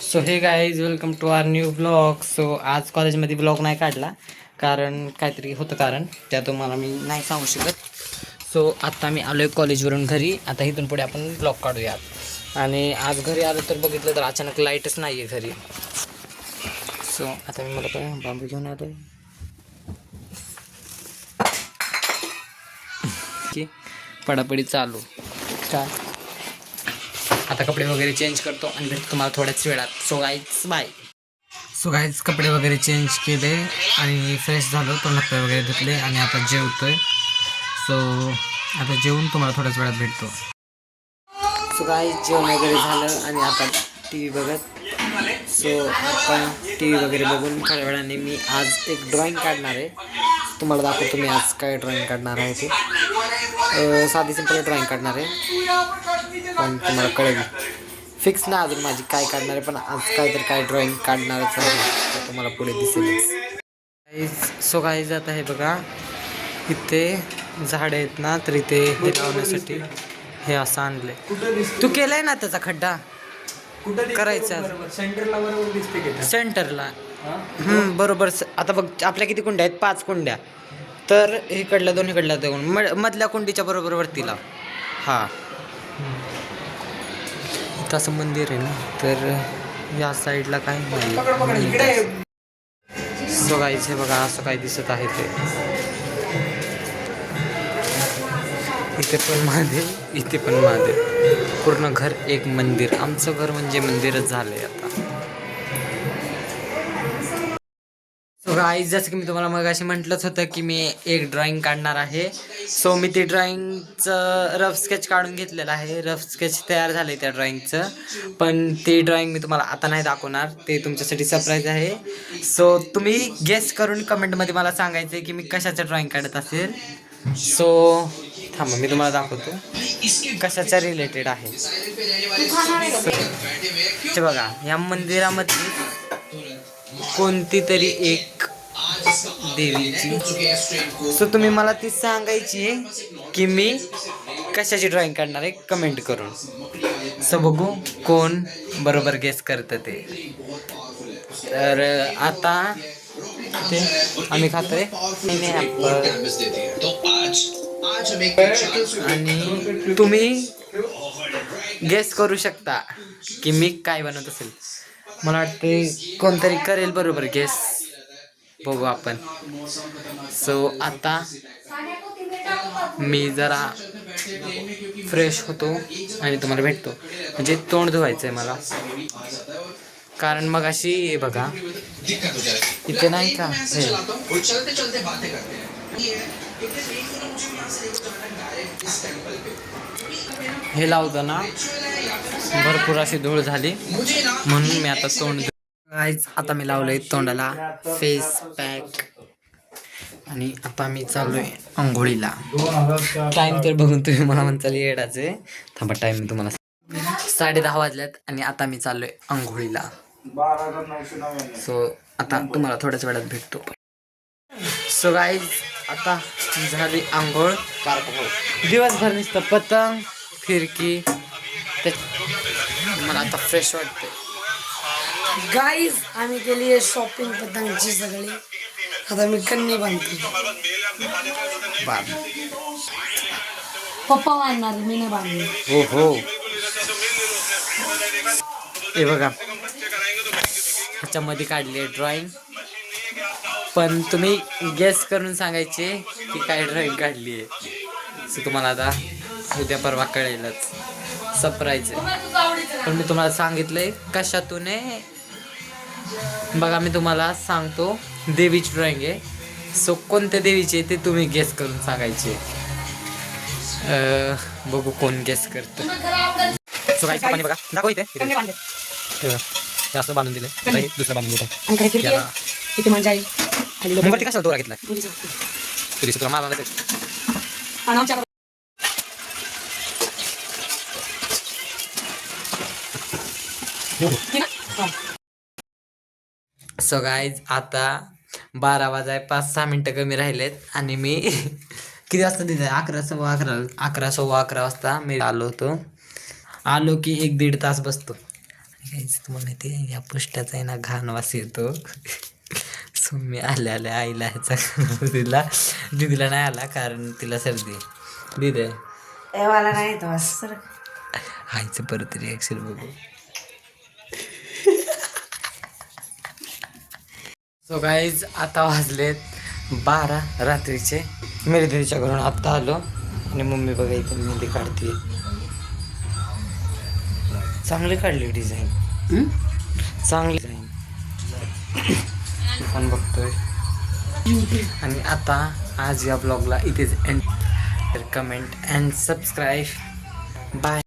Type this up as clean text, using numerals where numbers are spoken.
So hey guys, welcome to our new blog. So आज कॉलेजमध्ये blog नाही काढला कारण काहीतरी होतं कारण त्या तुम्हाला मी नाही सांगू शकत. सो आत्ता मी आलो आहे कॉलेजवरून घरी. आता इथून पुढे आपण ब्लॉग काढूयात. आणि आज घरी आलो तर बघितलं तर अचानक लाईटच नाही आहे घरी. सो आता मी मला काय बांबू घेऊन आलो की पडापडी चालू काय. आता कपडे वगैरे चेंज करतो आणि भेटतो तुम्हाला थोड्याच वेळात. So guys bye. So guys कपडे वगैरे चेंज केले आणि फ्रेश झालो, तोंडपाय वगैरे धुतले आणि आता जेवतोय. सो आता जेवून तुम्हाला थोड्याच वेळात भेटतो. सो गाईज जेवण वगैरे झालं आणि आता टी व्ही बघत. सो आता टी व्ही वगैरे बघून थोड्या वेळाने मी आज एक ड्रॉइंग काढणार आहे. तुम्हाला दाखवतो मी आज काय ड्रॉइंग काढणार आहे ते. साधी सिंपल ड्रॉइंग काढणार आहे पण तुम्हाला कळेल. फिक्स ना अजून माझी काय काढणार आहे, पण आज काहीतरी काय ड्रॉइंग काढणारच आहे, तुम्हाला पुढे दिसेल. सो गाईज आता हे बघा, इथे झाडं आहेत ना, तर इथे हे लावण्यासाठी हे असं आणलंय. तू केलंय ना त्याचा खड्डा करायचा सेंटरला. बरोबर. आता बघ आपल्या किती कुंड्या आहेत? 5 कुंड्या. तर इकडल्या 2 इकडल्या 2 मधल्या कुंडीच्या बरोबर वरती लाव. हा इथं असं मंदिर आहे ना, तर या साईडला काय नाही. सो गाईज हे बघा असं काय दिसत आहे ते. इथे पण महादेव, इथे पण महादेव. पूर्ण घर एक मंदिर. आमचं घर म्हणजे मंदिरच झालंय आता. सो गाईज जसं की मी तुम्हाला मगाशी म्हटलंच होतं की मी एक ड्रॉइंग काढणार आहे. सो मी ते ड्रॉइंगचं रफ स्केच काढून घेतलेलं आहे. रफ स्केच तयार झालं आहे त्या ड्रॉइंगचं, पण ते ड्रॉइंग मी तुम्हाला आता नाही दाखवणार. ते तुमच्यासाठी सरप्राईज आहे. सो तुम्ही गेस करून कमेंटमध्ये मला सांगायचं आहे की मी कशाचं ड्रॉइंग काढत असेल. सो थांबा मी तुम्हाला दाखवतो कशाच्या रिलेटेड आहे. ते बघा, या मंदिरामध्ये कोणती तरी एक देवीची. सो तुम्ही मला ती सांगायची की मी कशाची ड्रॉइंग काढणार आहे कमेंट करून. सो बघू कोण बरोबर गेस करतं ते. तर आता ते आम्ही खातोय आणि तुम्ही गेस करू शकता की मी काय बनवत असेल. मला वाटते कोणतरी करेल बरोबर गेस. बघू आपण. सो आता मी जरा फ्रेश होतो आणि तुम्हाला भेटतो. म्हणजे तोंड धुवायचं आहे मला, कारण मग अशी बघा इथे नाही का हे लावतं ना, भरपूर अशी धूळ झाली म्हणून मी आता तोंड. आता मी लावलंय तोंडाला फेस पॅक आणि आता मी चाललोय आंघोळीला. टाइम तर बघून तुम्ही मला म्हणताल येडाचे. थांबा टाइम मी तुम्हाला 10:30 वाजल्यात आणि आता मी चाललोय आंघोळीला. सो आता तुम्हाला थोड्याच वेळात भेटतो. सो गाईज आता झाली आंघोळ. दिवसभर नुसतं पतंग फिरकी, मला आता फ्रेश वाटते. गाईज आम्ही केली आहे शॉपिंग पतंगची सगळी. आता मी कन्नी बांधते. पप्पा बांधणार, मी नाही बांधणार. हो हो. हे बघा ह्याच्यामध्ये काढली आहे ड्रॉइंग, पण तुम्ही गेस करून सांगायचे की काय ड्रॉइंग काढली आहे. सो तुम्हाला आता उद्या परवा कळेलच, सरप्राईज आहे. पण मी तुम्हाला सांगितलंय कशातून आहे. बघा मी तुम्हाला सांगतो, देवीची ड्रॉइंग आहे. सो कोणत्या देवीची आहे ते तुम्ही गेस करून सांगायचे. बघू कोण गेस करतं. सो काय पाणी बघा दाखव इथे. असं बांधून दिले, दुसरं बांधून दिलं. मुंबई कशाला दोरा घेतला तुला मारला. सो गाईज आता 12 वाजाय 5-6 मिनटं कमी राहिलेत आणि मी किती वाजता दिलं 11 सव्वा 11 वाजता मी आलो होतो. आलो की 1-1.5 तास बसतो. Guys, तुम्हाला माहिती आहे या पुष्ट्याचा आहे ना घाण वास येतो. सो मी आल्या आईला ह्याचा दिदीला नाही आला कारण तिला सर्दी आहे. दिदे मला नाही येत वास सर. आईचं परत रिॲक्शन बघू. सो गाईज आता वाजलेत 12 रात्रीचे. मेरी दीदीच्या घरून आत्ता आलो आणि मम्मी बघा इथे मेहंदी काढते. चांगली काढली डिझाईन, चांगली डिझाईन पण बघतोय. आणि आता आज या ब्लॉगला इथेच end. Comment and subscribe. Bye.